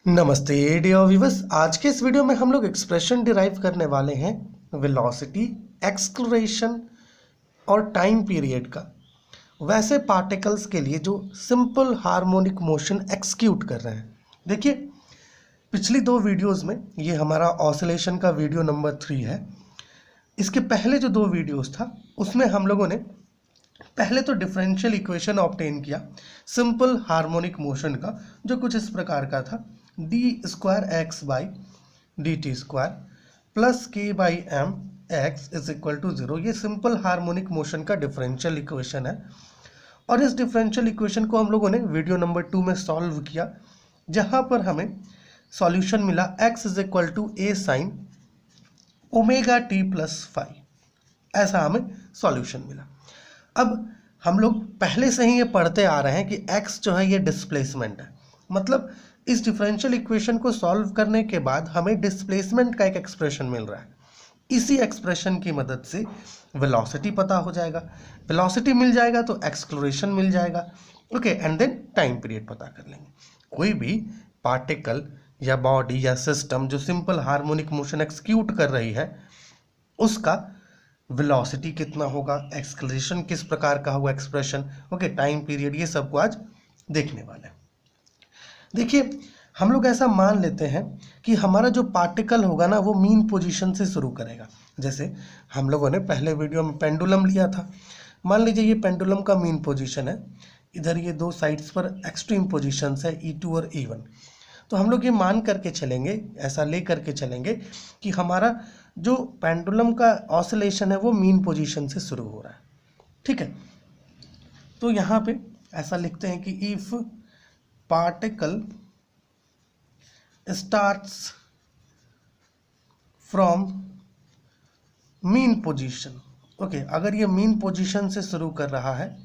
नमस्ते dear viewers. आज के इस वीडियो में हम लोग एक्सप्रेशन डिराइव करने वाले हैं वेलोसिटी, एक्सलरेशन और टाइम पीरियड का, वैसे पार्टिकल्स के लिए जो सिंपल हार्मोनिक मोशन एक्सिक्यूट कर रहे हैं। देखिए, पिछली दो वीडियोस में, ये हमारा ऑसिलेशन का वीडियो नंबर 3 है। इसके पहले जो दो वीडियोस था उसमें हम लोगों ने पहले तो डिफरेंशियल इक्वेशन ऑब्टेन किया सिंपल हार्मोनिक मोशन का, जो कुछ इस प्रकार का था: d²x/dt² प्लस k/m(x)=0। ये सिंपल हार्मोनिक मोशन का डिफरेंशियल इक्वेशन है। और इस डिफरेंशियल इक्वेशन को हम लोगों ने वीडियो नंबर 2 में सॉल्व किया, जहां पर हमें सॉल्यूशन मिला x=a sin ωt+φ। ऐसा हमें सॉल्यूशन मिला। अब हम लोग पहले से ही ये पढ़ते आ रहे हैं कि x जो है ये डिस्प्लेसमेंट है। मतलब इस डिफरेंशियल इक्वेशन को सॉल्व करने के बाद हमें डिस्प्लेसमेंट का एक एक्सप्रेशन मिल रहा है। इसी एक्सप्रेशन की मदद से वेलोसिटी पता हो जाएगा, वेलोसिटी मिल जाएगा तो एक्सलरेशन मिल जाएगा। Okay, and then time period पता कर लेंगे। कोई भी पार्टिकल या बॉडी या सिस्टम जो सिंपल हार्मोनिक मोशन एक्सिक्यूट कर रही है, उसका वेलोसिटी कितना होगा, एक्सलरेशन किस प्रकार का होगा एक्सप्रेशन, ओके, टाइम पीरियड, ये सबको आज देखने वाले हैं। देखिए, हम लोग ऐसा मान लेते हैं कि हमारा जो पार्टिकल होगा ना, वो मीन पोजीशन से शुरू करेगा। जैसे हम लोगों ने पहले वीडियो में पेंडुलम लिया था। मान लीजिए ये पेंडुलम का मीन पोजीशन है, इधर ये दो साइड्स पर एक्सट्रीम पोजीशंस है E2 और E1। तो हम लोग ये मान करके चलेंगे, ऐसा ले करके चलेंगे कि हमारा जो पेंडुलम का ऑसिलेशन है वो मीन पोजीशन से शुरू हो रहा है। ठीक है, तो यहाँ पे ऐसा लिखते हैं कि if particle starts from mean position, okay, अगर ये मीन पोजीशन से शुरू कर रहा है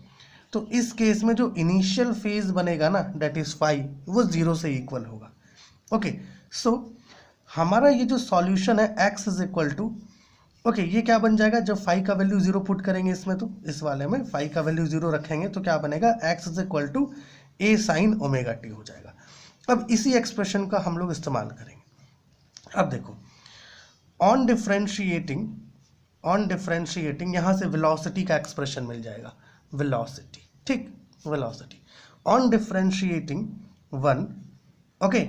तो इस केस में जो इनिशियल फेज बनेगा ना, दैट इज फाई, वो 0 से इक्वल होगा। ओके, सो हमारा ये जो सॉल्यूशन है x=, ओके, ये क्या बन जाएगा जब फाई का वैल्यू 0 पुट करेंगे इसमें, तो इस वाले में फाई का वैल्यू 0 रखेंगे तो क्या बनेगा, x=a sin ωt हो जाएगा। अब इसी एक्सप्रेशन का हम लोग इस्तेमाल करेंगे। अब देखो, ऑन डिफरेंशिएटिंग यहाँ से वेलोसिटी का एक्सप्रेशन मिल जाएगा, वेलोसिटी, ठीक, velocity on differentiating 1, okay,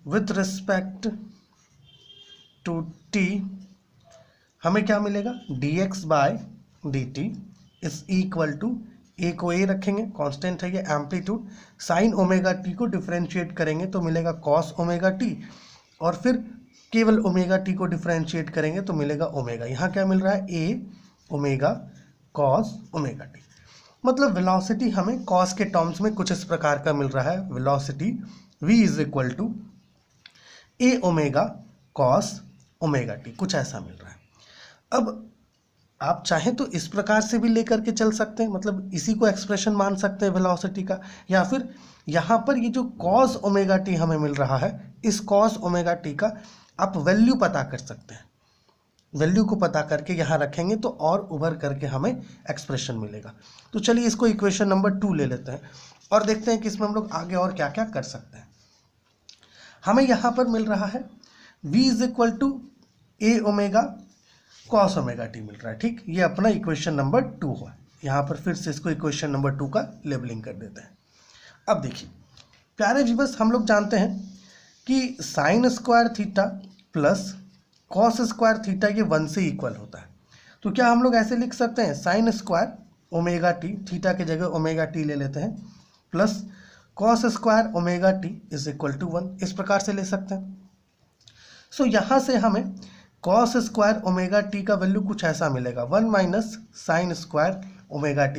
with respect to t, हमें क्या मिलेगा, dx/dt is equal to, a को a रखेंगे, कांस्टेंट है ये, एम्पलीट्यूड, साइन ωt को डिफरेंशिएट करेंगे तो मिलेगा cos ωt, और फिर केवल ωt को डिफरेंशिएट करेंगे तो मिलेगा ओमेगा। यहाँ क्या मिल रहा है, a ओमेगा cos ωt। मतलब वेलोसिटी हमें cos के टर्म्स में कुछ इस प्रकार का मिल रहा है, velocity v = a omega cos ωt, कुछ ऐसा मिल रहा है। अब आप चाहें तो इस प्रकार से भी लेकर के चल सकते हैं, मतलब इसी को एक्सप्रेशन मान सकते हैं वेलोसिटी का, या फिर यहाँ पर ये जो cos ωt हमें मिल रहा है, इस cos ωt का आप वैल्यू पता कर सकते हैं। वैल्यू को पता करके यहाँ रखेंगे तो और उभर करके हमें एक्सप्रेशन मिलेगा। तो चलिए इसको इक्वेशन नंबर 2 ले लेते हैं और देखते हैं कि इसमें हम लोग आगे और क्या क्या कर सकते हैं। हमें यहाँ पर मिल रहा है v = a omega cos ωt मिल रहा है, ठीक, ये अपना इक्वेशन नंबर 2 हुआ। यहाँ पर फिर से इसको इक्वेशन नंबर 2 का लेबलिंग कर देते हैं। अब देखिए प्यारे व्यूअर्स, हम लोग जानते हैं कि sin² प्लस cos² ये 1 से इक्वल होता है। तो क्या हम लोग ऐसे लिख सकते हैं, sin² ωt, थीटा की जगह ωt ले लेते हैं, plus cos² ωt is equal to 1, इस प्रकार से ले सकते हैं। सो यहाँ से हमें cos² ωt का वैल्यू कुछ ऐसा मिलेगा, 1 - sin² ωt,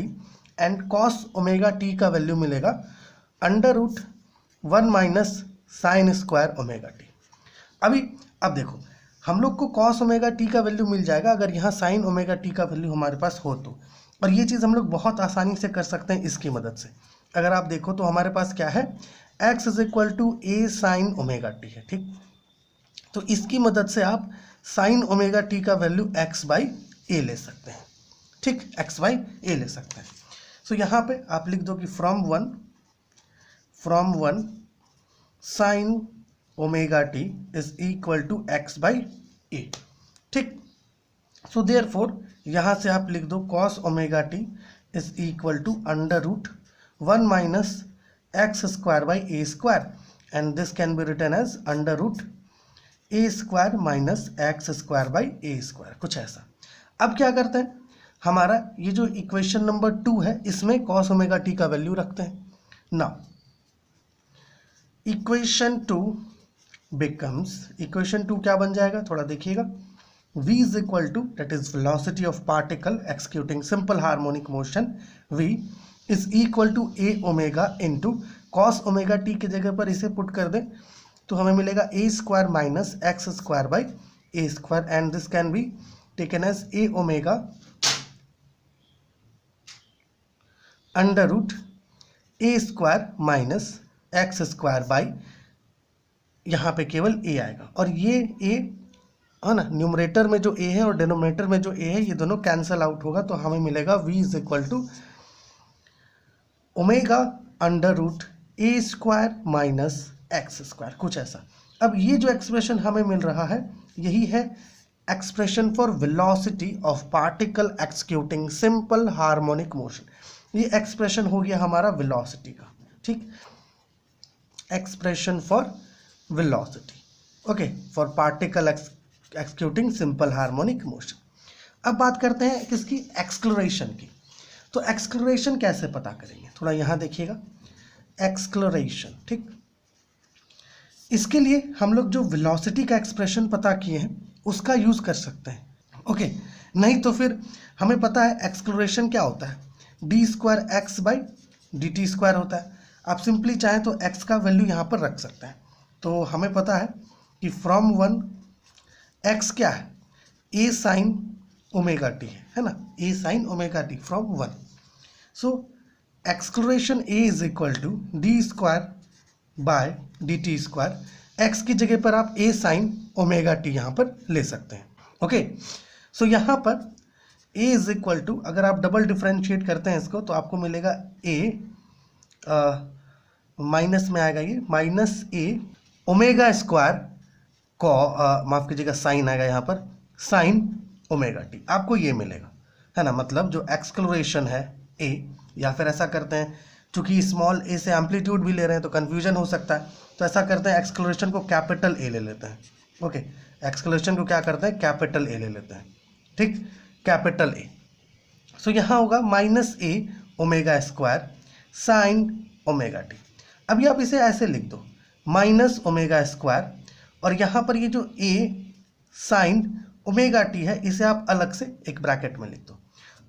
and cos ωt का वैल्यू मिलेगा √1 - sin² ωt। अब देखो, हम लोग को cos ωt का वैल्यू मिल जाएगा अगर यहाँ sin ωt का वैल्यू हमारे पास हो तो, और ये चीज़ हम लोग बहुत आसानी से कर सकते हैं इसकी मदद से। अगर आप देखो तो हमारे पास क्या है, x = a sin ωt है, ठीक, तो इसकी मदद से आप sin ωt का वैल्यू x/a ले सकते हैं, ठीक, x/a ले सकते हैं। सो यहाँ पे आप लिख दो कि from one sine omega t is equal to x by a. ठीक, सो देयरफॉर यहाँ से आप लिख दो cos omega t is equal to under root 1 minus x square by a square, and this can be written as under root a square minus x square by a square, कुछ ऐसा। अब क्या करते हैं, हमारा ये जो इक्वेशन नंबर 2 है इसमें कॉस ओमेगा टी का वैल्यू रखते हैं। नाउ इक्वेशन 2 बिकम्स, इक्वेशन 2 क्या बन जाएगा, थोड़ा देखिएगा। v is equal to, that is velocity of particle executing simple harmonic motion, v is equal to a omega into cos omega t की जगह पर इसे पुट कर दें तो हमें मिलेगा a square minus x square by a square, and this can be taken as a omega under root a square minus x square by, यहाँ पे केवल a आएगा, और ये a है ना, न्यूमरेटर में जो a है और डिनोमिनेटर में जो a है ये दोनों कैंसल आउट होगा, तो हमें मिलेगा v is equal to omega under root a square minus x square, कुछ ऐसा। अब ये जो एक्सप्रेशन हमें मिल रहा है यही है expression for velocity of particle executing simple harmonic motion. ये एक्सप्रेशन हो गया हमारा वेलोसिटी का। ठीक, expression for velocity, okay, for particle executing simple harmonic motion. अब बात करते हैं किसकी, एक्सक्लरेशन की। तो एक्सक्लरेशन कैसे पता करेंगे, थोड़ा यहाँ देखिएगा, एक्सक्लरेशन। ठीक, इसके लिए हम लोग जो वेलोसिटी का एक्सप्रेशन पता किए हैं उसका यूज कर सकते हैं। ओके, नहीं तो फिर हमें पता है एक्सक्लरेशन क्या होता है, D square x by D t square होता है। आप सिंपली चाहें तो एक्स का वैल्यू यहाँ पर रख सकते हैं। तो हमें पता है कि फ्रॉम 1 एक्स क्या है, ए साइन ओमेगा टी है ना, a sine omega t from 1। So acceleration a is equal to d square by d t square. X की जगह पर आप ए साइन ओमेगा टी यहाँ पर ले सकते हैं। ओके, सो यहाँ पर ए इज इक्वल टू, अगर आप डबल डिफ्रेंशिएट करते हैं इसको तो आपको मिलेगा ए माइनस में आएगा, ये माइनस ए ओमेगा स्क्वायर को माफ कीजिएगा साइन आएगा यहाँ पर, साइन ओमेगा टी, आपको ये मिलेगा, है ना। मतलब जो एक्सक्लरेशन है ए, या फिर ऐसा करते हैं चूंकि स्मॉल ए से एम्पलीट्यूड भी ले रहे हैं तो कन्फ्यूजन हो सकता है, तो ऐसा करते हैं एक्सक्लरेशन को कैपिटल ए ले लेते हैं। ओके, एक्सक्लरेशन को क्या करते हैं, कैपिटल ए ले लेते हैं। ठीक, कैपिटल ए। सो यहाँ होगा minus a omega square sine omega t. अभी आप इसे ऐसे लिख दो, माइनस ओमेगा स्क्वायर, और यहाँ पर ये जो ए साइन ओमेगा टी है इसे आप अलग से एक ब्रैकेट में लिख दो।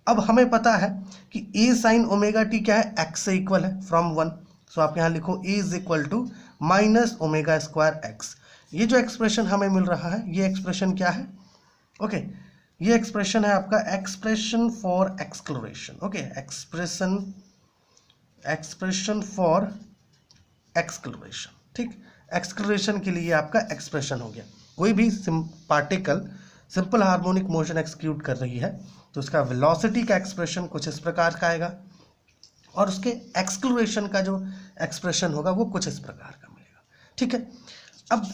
अब हमें पता है कि ए साइन ओमेगा टी क्या है, एक्स से इक्वल है फ्रॉम 1। सो आप यहाँ लिखो a is equal to minus omega square x. ये जो एक्सप्रेशन हमें मिल रहा है ये एक्सप्रेशन क्या है, ओके, ये एक्सप्रेशन है आपका expression for acceleration. Okay, expression for acceleration. ठीक, एक्सक्लरेशन के लिए आपका एक्सप्रेशन हो गया। कोई भी particle simple harmonic motion execute कर रही है तो उसका वेलोसिटी का एक्सप्रेशन कुछ इस प्रकार का आएगा, और उसके एक्सक्लरेशन का जो एक्सप्रेशन होगा वो कुछ इस प्रकार का मिलेगा। ठीक है, अब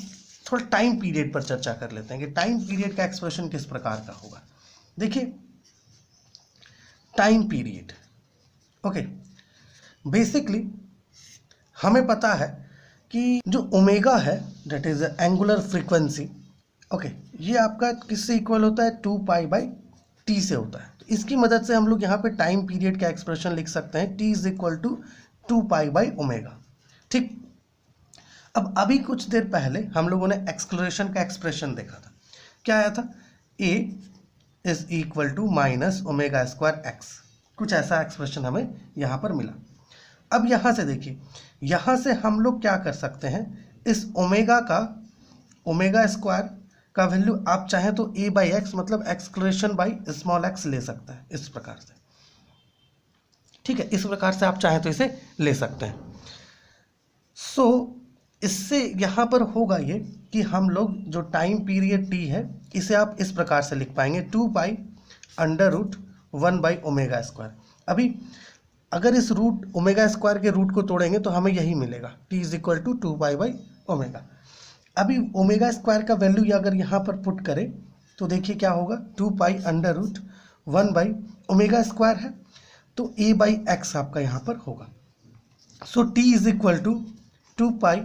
थोड़ा टाइम पीरियड पर चर्चा कर लेते हैं कि टाइम पीरियड का एक्सप्रेशन किस प्रकार का होगा। देखिए, टाइम पीरियड, ओके, बेसिकली हमें पता है कि जो ओमेगा है that is angular frequency, okay, ये आपका किससे इक्वल होता है, 2 पाई बाई टी से होता है। तो इसकी मदद से हम लोग यहाँ पे टाइम पीरियड का एक्सप्रेशन लिख सकते हैं, t is equal to 2 pi by omega. ठीक, अब अभी कुछ देर पहले हम लोगों ने एक्सक्लरेशन का एक्सप्रेशन देखा था, क्या आया था, a is equal to minus omega square x, कुछ ऐसा एक्सप्रेशन हमें यहाँ पर मिला। अब यहाँ से देखिए, यहाँ से हम लोग क्या कर सकते हैं, इस ओमेगा स्क्वायर का वैल्यू आप चाहें तो ए बाई एक्स, मतलब एक्सक्लरेशन बाई स्मॉल एक्स ले सकते हैं इस प्रकार से। ठीक है, इस प्रकार से आप चाहें तो इसे ले सकते हैं। सो इससे यहाँ पर होगा ये कि हम लोग जो टाइम पीरियड टी है इसे आप इस प्रकार से लिख पाएंगे, 2 pi under root 1 by omega square. अभी अगर इस रूट ओमेगा स्क्वायर के रूट को तोड़ेंगे तो हमें यही मिलेगा, t is equal to 2 pi by omega. अभी ओमेगा स्क्वायर का वैल्यू अगर यहाँ पर पुट करें तो देखिए क्या होगा, 2 pi under root 1 by omega square है तो a बाई एक्स आपका यहाँ पर होगा। So t is equal to 2 pi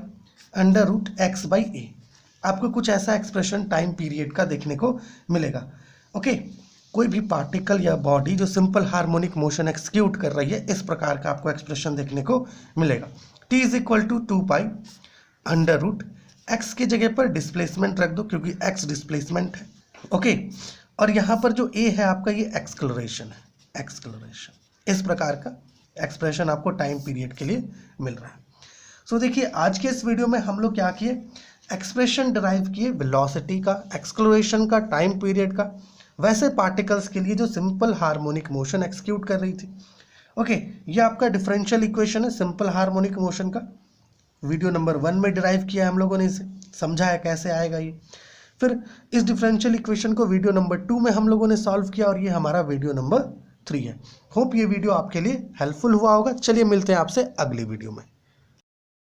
under root x by a. आपको कुछ ऐसा एक्सप्रेशन टाइम पीरियड का देखने को मिलेगा। ओके, कोई भी पार्टिकल या बॉडी जो सिंपल हार्मोनिक मोशन एक्सिक्यूट कर रही है, इस प्रकार का आपको एक्सप्रेशन देखने को मिलेगा। t is equal to 2 pi under root x की जगह पर डिस्प्लेसमेंट रख दो क्योंकि x डिस्प्लेसमेंट है। ओके, और यहाँ पर जो a है आपका ये एक्सक्लरेशन है, एक्सक्लरेशन। इस प्रकार का एक्सप्रेशन आपको टाइम पीरियड के लिए मिल रहा है। सो देखिए आज के इस वीडियो में हम लोग क्या किए, एक्सप्रेशन डिराइव किए वेलोसिटी का, एक्सक्लरेशन का, टाइम पीरियड का, वैसे पार्टिकल्स के लिए जो सिंपल हार्मोनिक मोशन एक्सिक्यूट कर रही थी। ओके, ये आपका डिफरेंशियल इक्वेशन है सिंपल हार्मोनिक मोशन का। वीडियो नंबर 1 में डिराइव किया हम लोगों ने, इसे समझा है कैसे आएगा ये। फिर इस डिफरेंशियल इक्वेशन को वीडियो नंबर 2 में हम लोगों ने सॉल्व किया और ये हमारा वीडियो नंबर 3 है। होप ये वीडियो आपके लिए हेल्पफुल हुआ होगा। चलिए मिलते हैं आपसे अगली वीडियो में।